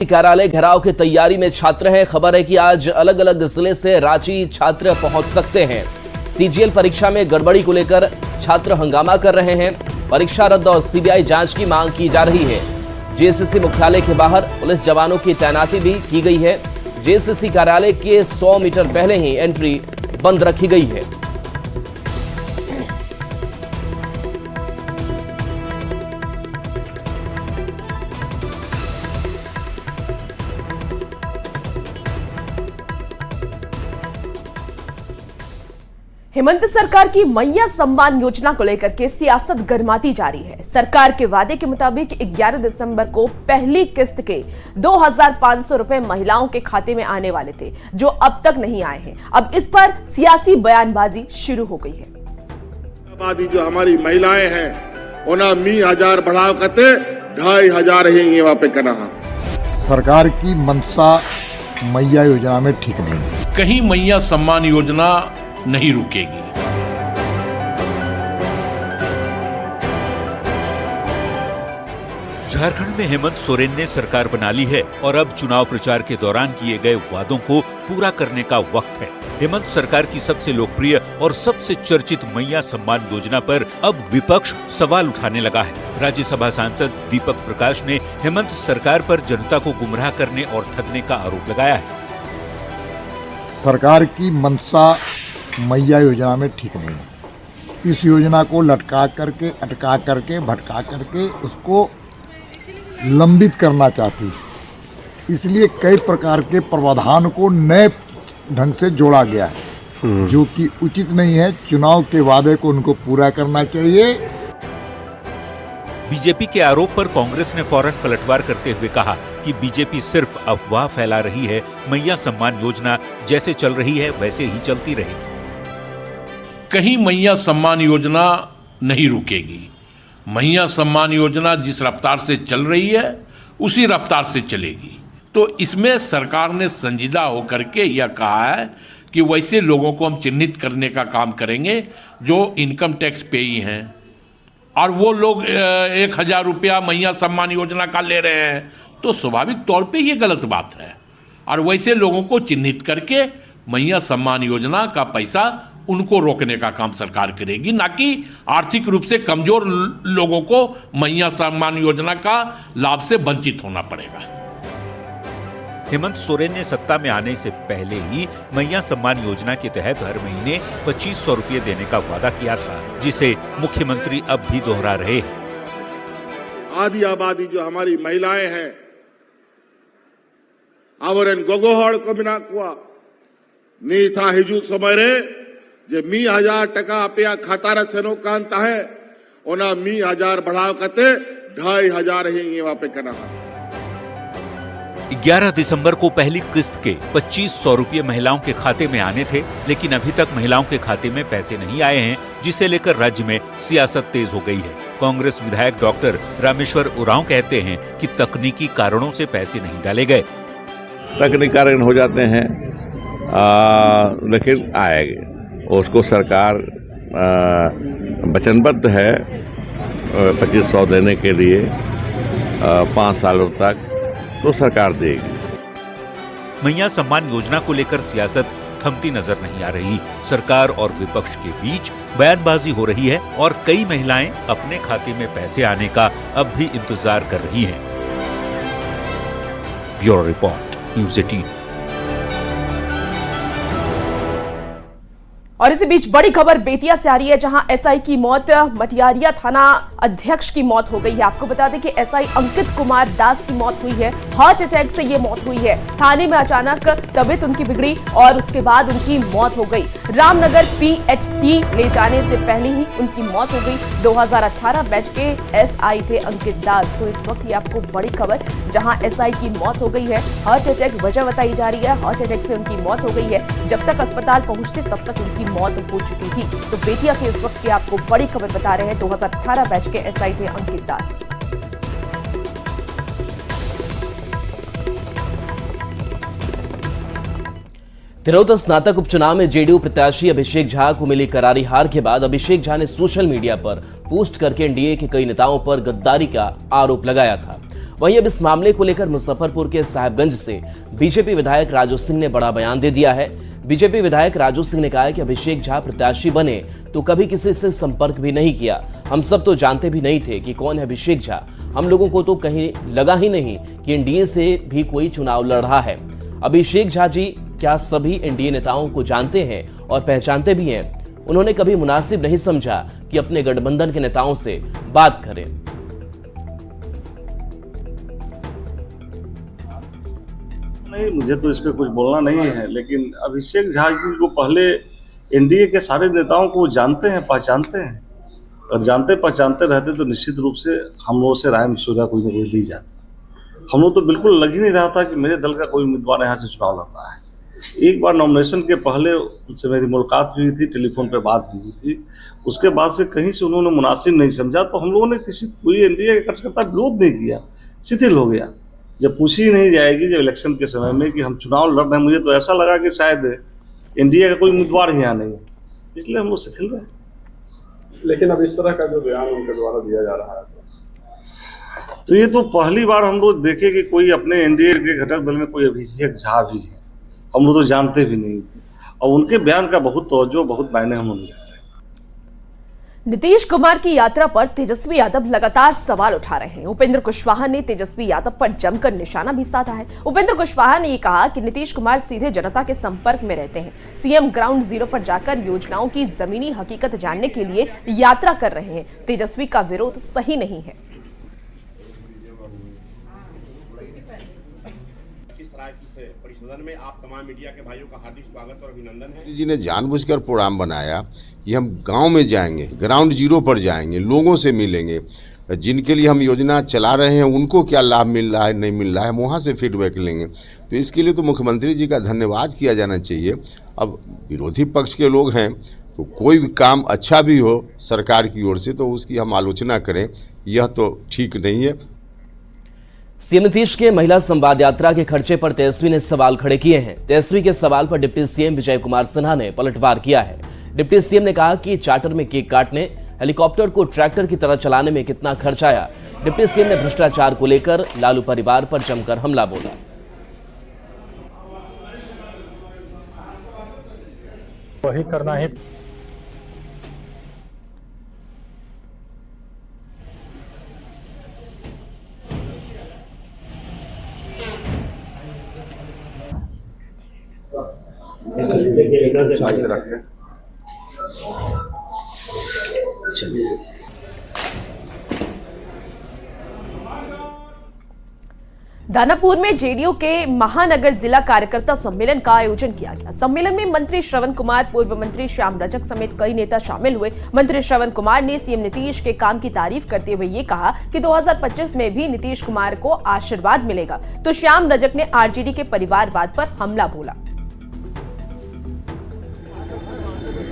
कार्यालय घेराव की तैयारी में छात्र हैं। खबर है कि आज अलग अलग जिले से रांची छात्र पहुंच सकते हैं। सीजीएल परीक्षा में गड़बड़ी को लेकर छात्र हंगामा कर रहे हैं। परीक्षा रद्द और सीबीआई जांच की मांग की जा रही है। जेएसएससी मुख्यालय के बाहर पुलिस जवानों की तैनाती भी की गई है। जेएसएससी कार्यालय के 100 मीटर पहले ही एंट्री बंद रखी गई है। हेमंत सरकार की मैया सम्मान योजना को लेकर के सियासत गर्माती जा रही है। सरकार के वादे के मुताबिक 11 दिसंबर को पहली किस्त के 2,500 रुपए महिलाओं के खाते में आने वाले थे, जो अब तक नहीं आए हैं। अब इस पर सियासी बयानबाजी शुरू हो गई है। आबादी जो हमारी महिलाएं हैं उन्हें 1000 बढ़ाव करते 2500 ही वहां पे करना। सरकार की मनसा मैया योजना में ठीक नहीं। कहीं मैया सम्मान योजना नहीं रुकेगी। झारखंड में हेमंत सोरेन ने सरकार बना ली है और अब चुनाव प्रचार के दौरान किए गए वादों को पूरा करने का वक्त है। हेमंत सरकार की सबसे लोकप्रिय और सबसे चर्चित मैया सम्मान योजना पर अब विपक्ष सवाल उठाने लगा है। राज्यसभा सांसद दीपक प्रकाश ने हेमंत सरकार पर जनता को गुमराह करने और ठगने का आरोप लगाया है। सरकार की मनसा मैया योजना में ठीक नहीं है। इस योजना को लटका करके, अटका करके, भटका करके उसको लंबित करना चाहती है। इसलिए कई प्रकार के प्रावधान को नए ढंग से जोड़ा गया है, जो कि उचित नहीं है। चुनाव के वादे को उनको पूरा करना चाहिए। बीजेपी के आरोप पर कांग्रेस ने फौरन पलटवार करते हुए कहा कि बीजेपी सिर्फ अफवाह फैला रही है। मैया सम्मान योजना जैसे चल रही है वैसे ही चलती रहेगी। कहीं मैया सम्मान योजना नहीं रुकेगी। मैया सम्मान योजना जिस रफ्तार से चल रही है उसी रफ्तार से चलेगी। तो इसमें सरकार ने संजीदा होकर के यह कहा है कि वैसे लोगों को हम चिन्हित करने का काम करेंगे जो इनकम टैक्स पेई हैं, और वो लोग 1000 रुपया मैया सम्मान योजना का ले रहे हैं, तो स्वाभाविक तौर पे ये गलत बात है। और वैसे लोगों को चिन्हित करके मैया सम्मान योजना का पैसा उनको रोकने का काम सरकार करेगी, ना कि आर्थिक रूप से कमजोर लोगों को मैया सम्मान योजना का लाभ से वंचित होना पड़ेगा। हेमंत सोरेन ने सत्ता में आने से पहले ही मैया सम्मान योजना के तहत हर महीने 2500 रुपये देने का वादा किया था, जिसे मुख्यमंत्री अब भी दोहरा रहे हैं। आधी आबादी जो हमारी महिलाएं हैं आवरन गोगोहड़ को बिना कुआ नी था हिजू समरे जे 1000 टका अपया खातारा सेनो कांता है उना 1000 बढ़ाव करते 2500 ही वहां पे करना। 11 दिसंबर को पहली किस्त के 2500 रुपये महिलाओं के खाते में आने थे, लेकिन अभी तक महिलाओं के खाते में पैसे नहीं आए हैं, जिसे लेकर राज्य में सियासत तेज हो गई है। कांग्रेस विधायक डॉक्टर रामेश्वर उरांव कहते हैं कि तकनीकी कारणों से पैसे नहीं डाले गए। तकनीकी कारण हो जाते हैं, लेकिन आएंगे। उसको सरकार वचनबद्ध है 2500 देने के लिए 5 सालों तक, तो सरकार देगी। मैया सम्मान योजना को लेकर सियासत थमती नजर नहीं आ रही। सरकार और विपक्ष के बीच बयानबाजी हो रही है और कई महिलाएं अपने खाते में पैसे आने का अब भी इंतजार कर रही हैं। Bureau report, news 18। और इसी बीच बड़ी खबर बेतिया से आ रही है, जहां एसआई की मौत, मटियारिया थाना अध्यक्ष की मौत हो गई है। आपको बता दें कि एसआई अंकित कुमार दास की मौत हुई है। हार्ट अटैक से ये मौत हुई है। थाने में अचानक तबीयत उनकी बिगड़ी और उसके बाद उनकी मौत हो गई। रामनगर पीएचसी ले जाने से पहले ही उनकी मौत हो गई। 2018 बैच के एसआई थे अंकित दास। तो इस वक्त ये आपको बड़ी खबर, जहां एसआई की मौत हो गई है। हार्ट अटैक वजह बताई जा रही है। हार्ट अटैक से उनकी मौत हो गई है। जब तक अस्पताल पहुंचते तब तक उनकी मौत हो चुकी थी। तो बेतिया से इस वक्त की आपको बड़ी खबर बता रहे हैं। 2018 बैच के एसआई थे अंकित दास। तिरहुत स्नातक उपचुनाव में जेडीयू प्रत्याशी अभिषेक झा को मिली करारी हार के बाद अभिषेक झा ने सोशल मीडिया पर पोस्ट करके एनडीए के कई नेताओं पर गद्दारी का आरोप लगाया था। वहीं अब इस मामले को लेकर मुजफ्फरपुर के साहिबगंज से बीजेपी विधायक राजू सिंह ने बड़ा बयान दे दिया है। बीजेपी विधायक राजू सिंह ने कहा है कि अभिषेक झा प्रत्याशी बने तो कभी किसी से संपर्क भी नहीं किया। हम सब तो जानते भी नहीं थे कि कौन है अभिषेक झा। हम लोगों को तो कहीं लगा ही नहीं कि एनडीए से भी कोई चुनाव लड़ रहा है। अभिषेक झा जी क्या सभी एनडीए नेताओं को जानते हैं और पहचानते भी हैं। उन्होंने कभी मुनासिब नहीं समझा कि अपने गठबंधन के नेताओं से बात करें। नहीं, मुझे तो इस पे कुछ बोलना नहीं है, लेकिन अभिषेक झा जी को पहले एनडीए के सारे नेताओं को जानते हैं, पहचानते हैं, और जानते पहचानते रहते तो निश्चित रूप से हम लोगों से राय मशवरा कोई ना कोई ली जाती। हम लोग तो बिल्कुल लग ही नहीं रहा था कि मेरे दल का कोई उम्मीदवार यहाँ से चुनाव लड़ रहा है। एक बार नॉमिनेशन के पहले उनसे मेरी मुलाकात हुई थी, टेलीफोन पे बात हुई थी। उसके बाद से कहीं से उन्होंने मुनासिब नहीं समझा, तो हम लोगों ने कोई एनडीए का कार्यकर्ता विरोध नहीं किया, शिथिल हो गया। जब पूछी ही नहीं जाएगी जब इलेक्शन के समय में कि हम चुनाव लड़ रहे हैं, मुझे तो ऐसा लगा कि शायद एनडीए का कोई उम्मीदवार यहाँ नहीं है, इसलिए हम लोग शिथिल रहे। लेकिन अब इस तरह का जो बयान उनके द्वारा दिया जा रहा है, तो ये तो पहली बार हम लोग देखे कि कोई अपने एनडीए के घटक दल में कोई अभिषेक झा भी है। हम लोग तो जानते भी नहीं थे, और उनके बयान का बहुत तवज्जो, बहुत मायने हम उन्हें लेते हैं। नीतीश कुमार की यात्रा पर तेजस्वी यादव लगातार सवाल उठा रहे हैं। उपेंद्र कुशवाहा ने तेजस्वी यादव पर जमकर निशाना भी साधा है। उपेंद्र कुशवाहा ने ये कहा कि नीतीश कुमार सीधे जनता के संपर्क में रहते हैं। सीएम ग्राउंड जीरो पर जाकर योजनाओं की जमीनी हकीकत जानने के लिए यात्रा कर रहे हैं। तेजस्वी का विरोध सही नहीं है। सदन में आप तमाम मीडिया के भाइयों का हार्दिक स्वागत और अभिनंदन है। जी ने जानबूझकर प्रोग्राम बनाया कि हम गांव में जाएंगे, ग्राउंड जीरो पर जाएंगे, लोगों से मिलेंगे, जिनके लिए हम योजना चला रहे हैं उनको क्या लाभ मिल रहा है, नहीं मिल रहा है, वहाँ से फीडबैक लेंगे। तो इसके लिए तो मुख्यमंत्री जी का धन्यवाद किया जाना चाहिए। अब विरोधी पक्ष के लोग हैं तो कोई भी काम अच्छा भी हो सरकार की ओर से तो उसकी हम आलोचना करें, यह तो ठीक नहीं है। सीएम नीतीश के महिला संवाद यात्रा के खर्चे पर तेजस्वी ने सवाल खड़े किए हैं। तेजस्वी के सवाल पर डिप्टी सीएम विजय कुमार सिन्हा ने पलटवार किया है। डिप्टी सीएम ने कहा कि चार्टर में केक काटने, हेलीकॉप्टर को ट्रैक्टर की तरह चलाने में कितना खर्च आया। डिप्टी सीएम ने भ्रष्टाचार को लेकर लालू परिवार पर जमकर हमला बोला। वही करना है। दानापुर में जेडीयू के महानगर जिला कार्यकर्ता सम्मेलन का आयोजन किया गया। सम्मेलन में मंत्री श्रवण कुमार, पूर्व मंत्री श्याम रजक समेत कई नेता शामिल हुए। मंत्री श्रवण कुमार ने सीएम नीतीश के काम की तारीफ करते हुए ये कहा कि 2025 में भी नीतीश कुमार को आशीर्वाद मिलेगा। तो श्याम रजक ने आरजेडी के परिवारवाद पर हमला बोला।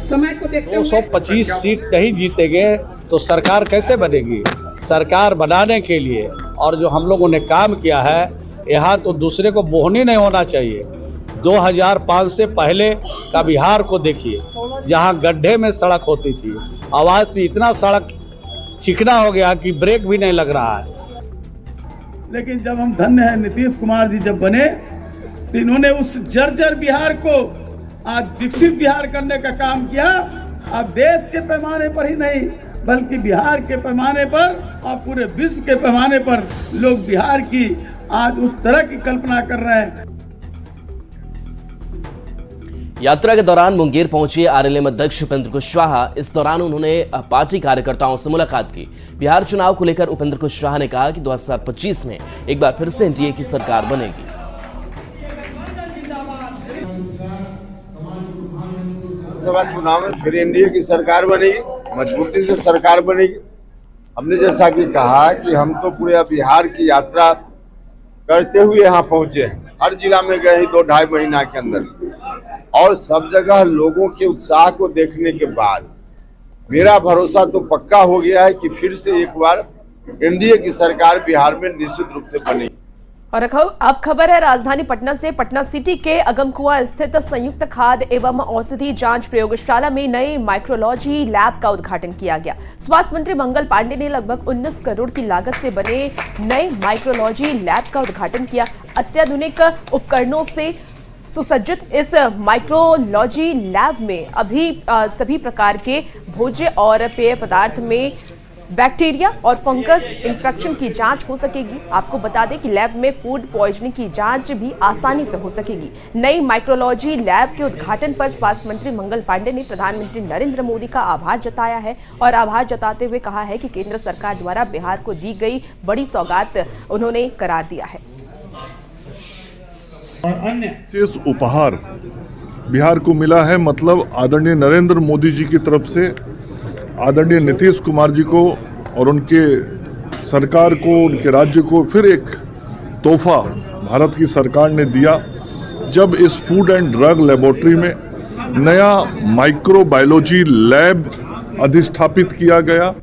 समय को देखते 225 सीट नहीं जीतेंगे तो सरकार कैसे बनेगी? सरकार बनाने के लिए और जो हम लोगों ने काम किया है, यहाँ तो दूसरे को बोहनी नहीं होना चाहिए। 2005 से पहले का बिहार को देखिए, जहाँ गड्ढे में सड़क होती थी, आवाज पे इतना सड़क चिकना हो गया कि ब्रेक भी नहीं लग रहा है। लेकिन जब हम धन्य हैं, नीतीश कुमार जी जब बने तो इन्होंने उस जर्जर बिहार को आज विकसित बिहार करने का काम किया। अब देश के पैमाने पर ही नहीं बल्कि बिहार के पैमाने पर और पूरे विश्व के पैमाने पर लोग बिहार की आज उस तरह की कल्पना कर रहे हैं। यात्रा के दौरान मुंगेर पहुंचे आरएलएम अध्यक्ष उपेंद्र कुशवाहा। इस दौरान उन्होंने पार्टी कार्यकर्ताओं से मुलाकात की। बिहार चुनाव को लेकर उपेंद्र कुशवाहा ने कहा कि 2025 में एक बार फिर से एनडीए की सरकार बनेगी। लोकसभा चुनाव में फिर एनडीए की सरकार बनेगी, मजबूती से सरकार बनेगी। हमने जैसा कि कहा कि हम तो पूरे बिहार की यात्रा करते हुए यहाँ पहुंचे हैं, हर जिला में गए 2-2.5 महीना के अंदर, और सब जगह लोगों के उत्साह को देखने के बाद मेरा भरोसा तो पक्का हो गया है कि फिर से एक बार एनडीए की सरकार बिहार में निश्चित रूप से बनेगी। और अब खबर है राजधानी पटना से। पटना सिटी के अगमकुआं स्थित संयुक्त खाद्य एवं औषधि जांच प्रयोगशाला में नए माइक्रोलॉजी लैब का उद्घाटन किया गया। स्वास्थ्य मंत्री मंगल पांडे ने लगभग 19 करोड़ की लागत से बने नए माइक्रोलॉजी लैब का उद्घाटन किया। अत्याधुनिक उपकरणों से सुसज्जित इस माइक्रोलॉजी लैब में अभी सभी प्रकार के भोज्य और पेय पदार्थ में बैक्टीरिया और फंगस इन्फेक्शन की जांच हो सकेगी। आपको बता दें कि लैब में फूड पॉइजनिंग की जांच भी आसानी से हो सकेगी। नई माइक्रोलॉजी लैब के उद्घाटन पर स्वास्थ्य मंत्री मंगल पांडे ने प्रधानमंत्री नरेंद्र मोदी का आभार जताया है और आभार जताते हुए कहा है कि केंद्र सरकार द्वारा बिहार को दी गई बड़ी सौगात उन्होंने करार दिया है। और अन्य विशेष उपहार बिहार को मिला है, मतलब आदरणीय नरेंद्र मोदी जी की तरफ से आदरणीय नीतीश कुमार जी को और उनके सरकार को, उनके राज्य को फिर एक तोहफा भारत की सरकार ने दिया जब इस फूड एंड ड्रग लेबोरेटरी में नया माइक्रोबायोलॉजी लैब अधिष्ठापित किया गया।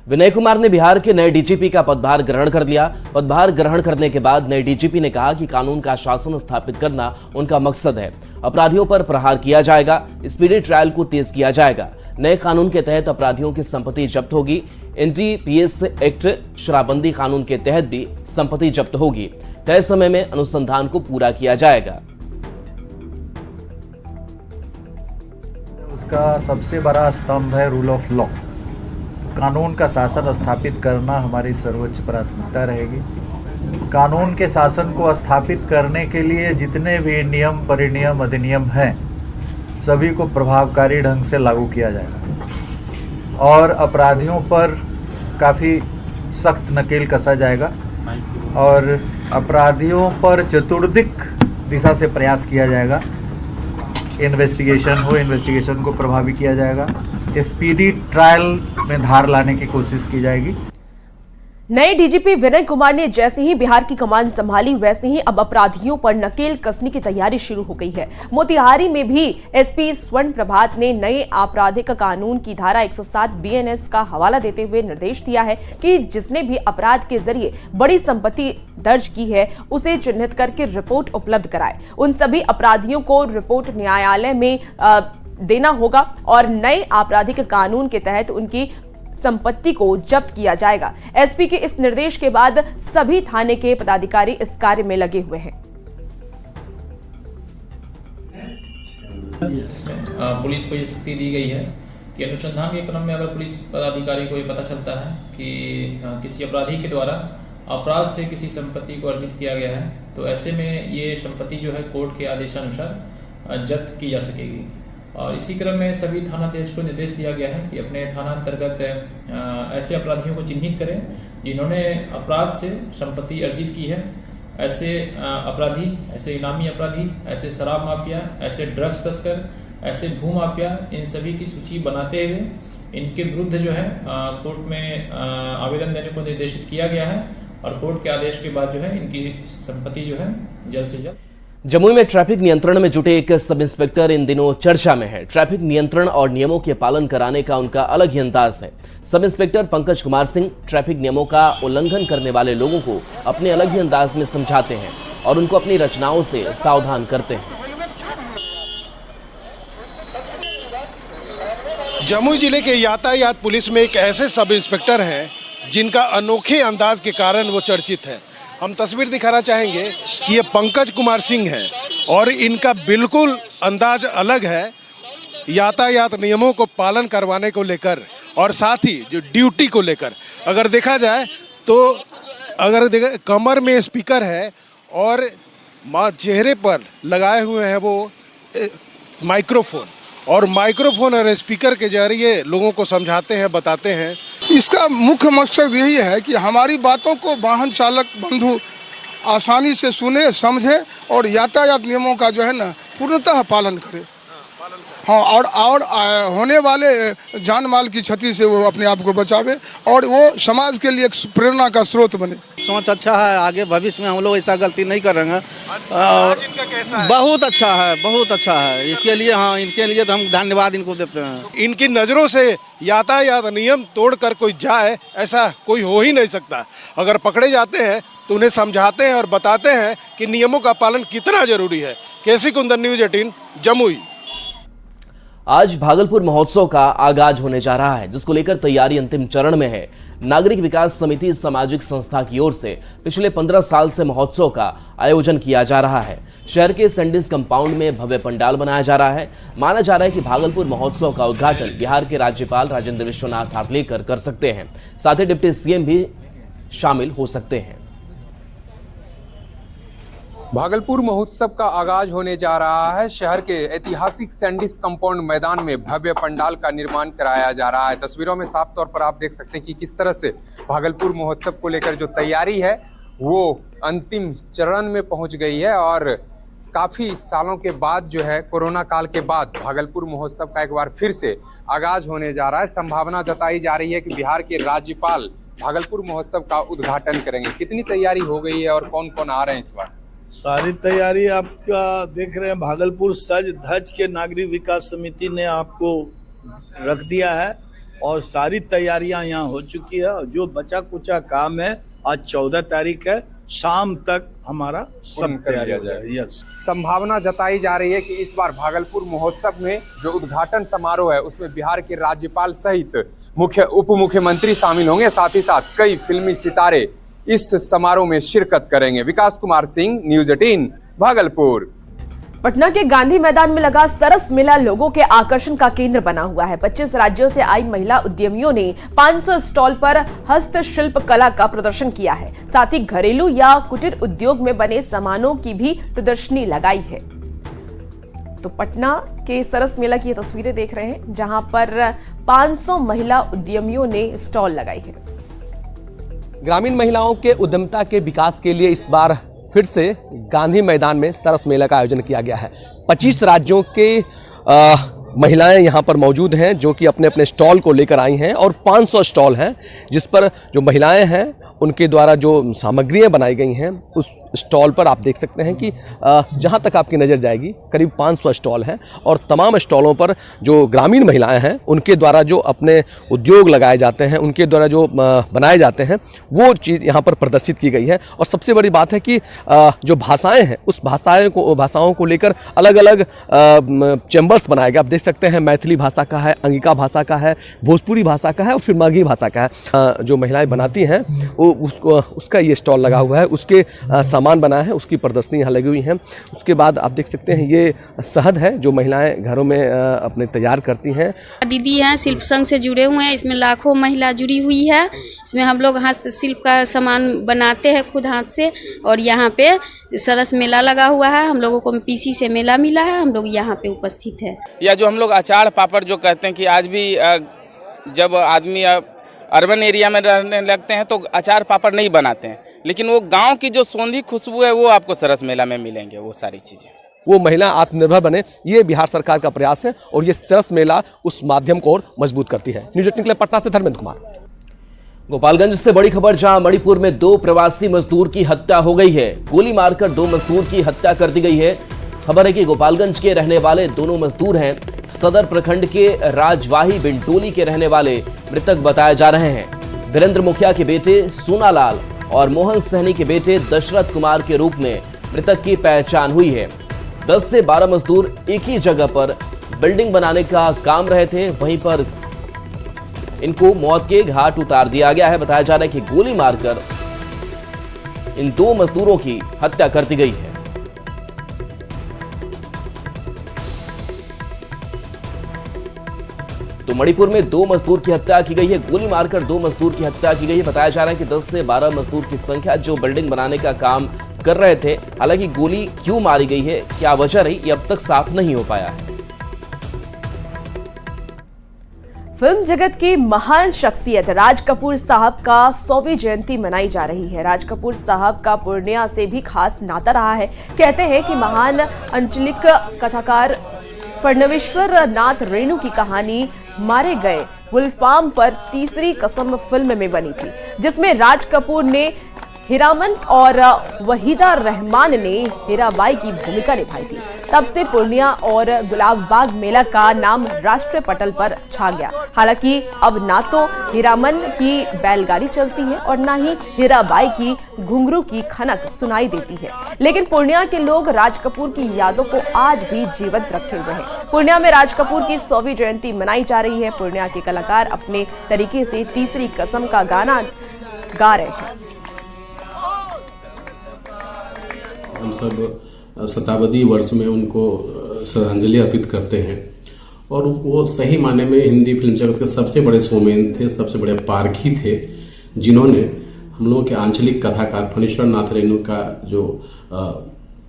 विनय कुमार ने बिहार के नए डीजीपी का पदभार ग्रहण कर लिया। पदभार ग्रहण करने के बाद नए डीजीपी ने कहा कि कानून का शासन स्थापित करना उनका मकसद है। अपराधियों पर प्रहार किया जाएगा, स्पीडी ट्रायल को तेज किया जाएगा। नए कानून के तहत अपराधियों की संपत्ति जब्त होगी। एनडीपीएस एक्ट शराबबंदी कानून के तहत भी संपत्ति जब्त होगी। तय समय में अनुसंधान को पूरा किया जाएगा। उसका सबसे बड़ा स्तंभ है रूल ऑफ लॉ। कानून का शासन स्थापित करना हमारी सर्वोच्च प्राथमिकता रहेगी। कानून के शासन को स्थापित करने के लिए जितने भी नियम, परिनियम, अधिनियम हैं, सभी को प्रभावकारी ढंग से लागू किया जाएगा और अपराधियों पर काफ़ी सख्त नकेल कसा जाएगा और अपराधियों पर चतुर्दिक दिशा से प्रयास किया जाएगा। इन्वेस्टिगेशन हो, इन्वेस्टिगेशन को प्रभावी किया जाएगा। स्पीडी ट्रायल में धार लाने की कोशिश की जाएगी। नए डीजीपी विनय कुमार ने जैसे ही बिहार की कमान संभाली वैसे ही अब अपराधियों पर नकेल कसने की तैयारी शुरू हो गई है। मोतिहारी में भी एसपी स्वर्ण प्रभात ने नए आपराधिक कानून की धारा 107 बीएनएस का हवाला देते हुए निर्देश दिया है कि जिसने भी अपराध के जरिए बड़ी संपत्ति दर्ज की है उसे चिन्हित करके रिपोर्ट उपलब्ध कराए। उन सभी अपराधियों को रिपोर्ट न्यायालय में देना होगा और नए आपराधिक कानून के तहत उनकी संपत्ति को जब्त किया जाएगा। एसपी के इस निर्देश के बाद सभी थाने के पदाधिकारी इस कार्य में लगे हुए हैं। पुलिस को ये शक्ति दी गई है कि अनुसंधान के क्रम में अगर पुलिस पदाधिकारी को ये पता चलता है कि किसी अपराधी के द्वारा अपराध से किसी संपत्ति को अर्जित किया गया है तो ऐसे में ये संपत्ति जो है कोर्ट के आदेशानुसार जब्त की जा सकेगी। और इसी क्रम में सभी थानाध्यक्ष को निर्देश दिया गया है कि अपने थाना अंतर्गत ऐसे अपराधियों को चिन्हित करें जिन्होंने अपराध से संपत्ति अर्जित की है। ऐसे अपराधी, ऐसे इनामी अपराधी, ऐसे शराब माफिया, ऐसे ड्रग्स तस्कर, ऐसे भू माफिया, इन सभी की सूची बनाते हुए इनके विरुद्ध जो है कोर्ट में आवेदन देने को निर्देशित किया गया है और कोर्ट के आदेश के बाद जो है इनकी संपत्ति जो है जल्द से जल्द। जमुई में ट्रैफिक नियंत्रण में जुटे एक सब इंस्पेक्टर इन दिनों चर्चा में है। ट्रैफिक नियंत्रण और नियमों के पालन कराने का उनका अलग ही अंदाज है। Sub inspector Pankaj Kumar Singh traffic नियमों का उल्लंघन करने वाले लोगों को अपने अलग ही अंदाज में समझाते हैं और उनको अपनी रचनाओं से सावधान करते हैं। जमुई जिले के यातायात पुलिस में एक ऐसे सब इंस्पेक्टर हैं जिनका अनोखे अंदाज के कारण वो चर्चित है। हम तस्वीर दिखाना चाहेंगे कि ये पंकज कुमार सिंह हैं और इनका बिल्कुल अंदाज अलग है यातायात नियमों को पालन करवाने को लेकर और साथ ही जो ड्यूटी को लेकर। अगर देखा जाए तो कमर में स्पीकर है और चेहरे पर लगाए हुए हैं वो माइक्रोफोन और माइक्रोफोन और स्पीकर के जरिए लोगों को समझाते हैं, बताते हैं। इसका मुख्य मकसद यही है कि हमारी बातों को वाहन चालक बंधु आसानी से सुने, समझे और यातायात नियमों का जो है ना पूर्णतः पालन करे। हाँ, और होने वाले जान माल की क्षति से वो अपने आप को बचावे और वो समाज के लिए एक प्रेरणा का स्रोत बने। सोच अच्छा है, आगे भविष्य में हम लोग ऐसा गलती नहीं करेंगे और बहुत अच्छा है, बहुत अच्छा है। इसके लिए हाँ, इनके लिए तो हम धन्यवाद इनको देते हैं। इनकी नज़रों से यातायात नियम तोड़कर कोई जाए ऐसा कोई हो ही नहीं सकता। अगर पकड़े जाते हैं तो तो उन्हें समझाते हैं और बताते हैं कि नियमों का पालन कितना जरूरी है। केसी कुंदन, न्यूज़ 18, जमुई। आज भागलपुर महोत्सव का आगाज होने जा रहा है, जिसको लेकर तैयारी अंतिम चरण में है। नागरिक विकास समिति सामाजिक संस्था की ओर से पिछले 15 साल से महोत्सव का आयोजन किया जा रहा है। शहर के सैंडिस कंपाउंड में भव्य पंडाल बनाया जा रहा है। माना जा रहा है कि भागलपुर महोत्सव का उद्घाटन बिहार के राज्यपाल राजेंद्र विश्वनाथ आर्लेकर कर सकते हैं। साथ ही डिप्टी सीएम भी शामिल हो सकते हैं। भागलपुर महोत्सव का आगाज होने जा रहा है। शहर के ऐतिहासिक सैंडिस कंपाउंड मैदान में भव्य पंडाल का निर्माण कराया जा रहा है। तस्वीरों में साफ तौर पर आप देख सकते हैं कि किस तरह से भागलपुर महोत्सव को लेकर जो तैयारी है वो अंतिम चरण में पहुंच गई है और काफ़ी सालों के बाद जो है, कोरोना काल के बाद भागलपुर महोत्सव का एक बार फिर से आगाज होने जा रहा है। संभावना जताई जा रही है कि बिहार के राज्यपाल भागलपुर महोत्सव का उद्घाटन करेंगे। कितनी तैयारी हो गई है और कौन कौन आ रहे हैं इस बार? सारी तैयारी आपका देख रहे हैं, भागलपुर सज धज के नागरिक विकास समिति ने आपको रख दिया है और सारी तैयारियां यहाँ हो चुकी है। और जो बचा कुचा काम है, आज 14 तारीख है, शाम तक हमारा सब तैयारी हो जाए। यस, संभावना जताई जा रही है कि इस बार भागलपुर महोत्सव में जो उद्घाटन समारोह है उसमें बिहार के राज्यपाल सहित उप मुख्यमंत्री शामिल होंगे। साथ ही साथ कई फिल्मी सितारे इस समारोह में शिरकत करेंगे। विकास कुमार सिंह, न्यूज़ 18, भागलपुर। पटना के गांधी मैदान में लगा सरस मेला लोगों के आकर्षण का केंद्र बना हुआ है। 25 राज्यों से आई महिला उद्यमियों ने 500 स्टॉल पर हस्तशिल्प कला का प्रदर्शन किया है। साथ ही घरेलू या कुटीर उद्योग में बने सामानों की भी प्रदर्शनी लगाई है। तो पटना के सरस मेला की ये तस्वीरें देख रहे हैं, जहां पर 500 महिला उद्यमियों ने स्टॉल लगाई है। ग्रामीण महिलाओं के उद्यमिता के विकास के लिए इस बार फिर से गांधी मैदान में सरस मेला का आयोजन किया गया है। 25 राज्यों के महिलाएं यहां पर मौजूद हैं जो कि अपने अपने स्टॉल को लेकर आई हैं और 500 स्टॉल हैं जिस पर जो महिलाएं हैं उनके द्वारा जो सामग्रियां बनाई गई हैं उस स्टॉल पर आप देख सकते हैं कि जहां तक आपकी नज़र जाएगी करीब 500 स्टॉल हैं और तमाम स्टॉलों पर जो ग्रामीण महिलाएं हैं उनके द्वारा जो अपने उद्योग लगाए जाते हैं, उनके द्वारा जो बनाए जाते हैं, वो चीज़ यहाँ पर प्रदर्शित की गई है। और सबसे बड़ी बात है कि जो भाषाएं हैं उस भाषाओं को लेकर अलग अलग चैम्बर्स बनाए गए। आप देख सकते हैं मैथिली भाषा का है, अंगिका भाषा का है, भोजपुरी भाषा का है और फिर माघी भाषा का है। जो महिलाएँ बनाती हैं वो उसका ये स्टॉल लगा हुआ है, उसके सामान बनाया है, उसकी प्रदर्शनी यहाँ लगी हुई है। उसके बाद आप देख सकते हैं ये शहद है जो महिलाएं घरों में अपने तैयार करती हैं। दीदी हैं, शिल्प संघ से जुड़े हुए हैं, इसमें लाखों महिला जुड़ी हुई है। इसमें हम लोग हस्तशिल्प का सामान बनाते हैं खुद हाथ से और यहाँ पे सरस मेला लगा हुआ है। हम लोगों को पीसी से मेला मिला है, हम लोग यहाँ पे उपस्थित है। या जो हम लोग अचार पापड़ जो कहते हैं कि आज भी जब आदमी अर्बन एरिया में रहने लगते हैं तो अचार पापड़ नहीं बनाते हैं, लेकिन वो गांव की जो सोंधी खुशबू है वो आपको सरस मेला में मिलेंगे। वो सारी चीज़ें, वो महिला आत्मनिर्भर बने, ये बिहार सरकार का प्रयास है और ये सरस मेला उस माध्यम को और मजबूत करती है। न्यूज़ 18 के लिए पटना से धर्मेंद्र कुमार। गोपालगंज से बड़ी खबर, जहां मणिपुर में 2 प्रवासी मजदूर की हत्या हो गई है। गोली मारकर 2 मजदूर की हत्या कर दी गई है। खबर है कि गोपालगंज के रहने वाले दोनों मजदूर हैं। सदर प्रखंड के राजवाही बिंटोली के रहने वाले मृतक बताए जा रहे हैं। वीरेंद्र मुखिया के बेटे सोनालाल और मोहन सहनी के बेटे दशरथ कुमार के रूप में मृतक की पहचान हुई है। 10 से 12 मजदूर एक ही जगह पर बिल्डिंग बनाने का काम रहे थे, वहीं पर इनको मौत के घाट उतार दिया गया है। बताया जा रहा है कि गोली मारकर इन 2 मजदूरों की हत्या कर दी गई है। तो मणिपुर में 2 मजदूर की हत्या की गई है, गोली मारकर 2 मजदूर की हत्या की गई है। बताया जा रहा है कि 10 से 12 मजदूर की संख्या जो बिल्डिंग बनाने का काम कर रहे थे। हालांकि गोली क्यों मारी गई है, क्या वजह रही, ये अब तक साफ नहीं हो पाया है। फिल्म जगत की महान शख्सियत राज कपूर साहब का 100वीं जयंती मनाई जा रही है। राज कपूर साहब का पूर्णिया से भी खास नाता रहा है। कहते हैं कि महान अंचलिक कथाकार फडणवीश्वर नाथ रेणु की कहानी मारे गए गुलफाम पर तीसरी कसम फिल्म में बनी थी, जिसमें राज कपूर ने हीरामन और वहीदा रहमान ने हीराबाई की भूमिका निभाई थी। तब से पूर्णिया और गुलाबबाग मेला का नाम राष्ट्रीय पटल पर छा गया। हालांकि अब ना तो हीरामन की बैलगाड़ी चलती है और ना ही हीराबाई की घुंघरू की खनक सुनाई देती है, लेकिन पूर्णिया के लोग राज कपूर की यादों को आज भी जीवंत रखे हुए हैं। पूर्णिया में राज कपूर की 100वीं जयंती मनाई जा रही है। पूर्णिया के कलाकार अपने तरीके से तीसरी कसम का गाना गा रहे हैं। हम सब शताब्दी वर्ष में उनको श्रद्धांजलि अर्पित करते हैं और वो सही माने में हिंदी फिल्म जगत के सबसे बड़े शोमैन थे, सबसे बड़े पारखी थे, जिन्होंने हम लोगों के आंचलिक कथाकार फणीश्वर नाथ रेणु का जो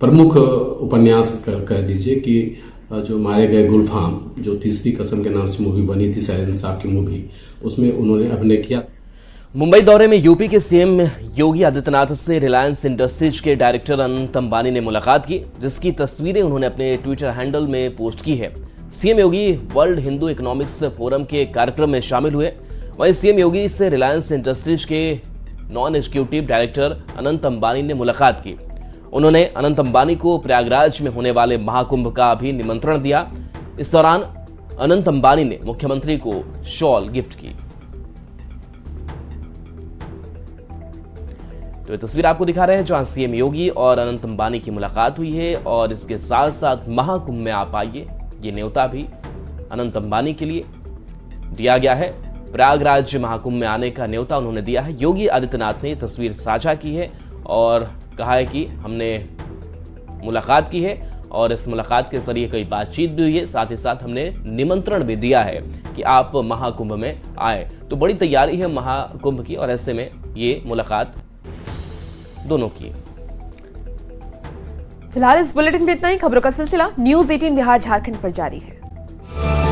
प्रमुख उपन्यास कह दीजिए कि जो मारे गए गुलफाम, जो तीसरी कसम के नाम से मूवी बनी थी, शैलेंद्र साहब की मूवी, उसमें उन्होंने अभिनय किया। मुंबई दौरे में यूपी के सीएम योगी आदित्यनाथ से रिलायंस इंडस्ट्रीज के डायरेक्टर अनंत अंबानी ने मुलाकात की, जिसकी तस्वीरें उन्होंने अपने ट्विटर हैंडल में पोस्ट की है। सीएम योगी वर्ल्ड हिंदू इकोनॉमिक्स फोरम के कार्यक्रम में शामिल हुए। वहीं सीएम योगी से रिलायंस इंडस्ट्रीज के non executive director Anant Ambani ने मुलाकात की। उन्होंने अनंत अंबानी को प्रयागराज में होने वाले महाकुंभ का भी निमंत्रण दिया। इस दौरान अनंत अंबानी ने मुख्यमंत्री को शॉल गिफ्ट की। तो ये तस्वीर आपको दिखा रहे हैं जहां सीएम योगी और अनंत अंबानी की मुलाकात हुई है और इसके साथ साथ महाकुंभ में आप आइए, ये न्योता भी अनंत अंबानी के लिए दिया गया है। प्रयागराज महाकुंभ में आने का न्योता उन्होंने दिया है। योगी आदित्यनाथ ने ये तस्वीर साझा की है और कहा है कि हमने मुलाकात की है और इस मुलाकात के जरिए कई बातचीत भी हुई है, साथ ही साथ हमने निमंत्रण भी दिया है कि आप महाकुंभ में आए। तो बड़ी तैयारी है महाकुंभ की और ऐसे में ये मुलाकात दोनों की। फिलहाल इस बुलेटिन में इतना ही। खबरों का सिलसिला न्यूज़ 18 बिहार झारखंड पर जारी है।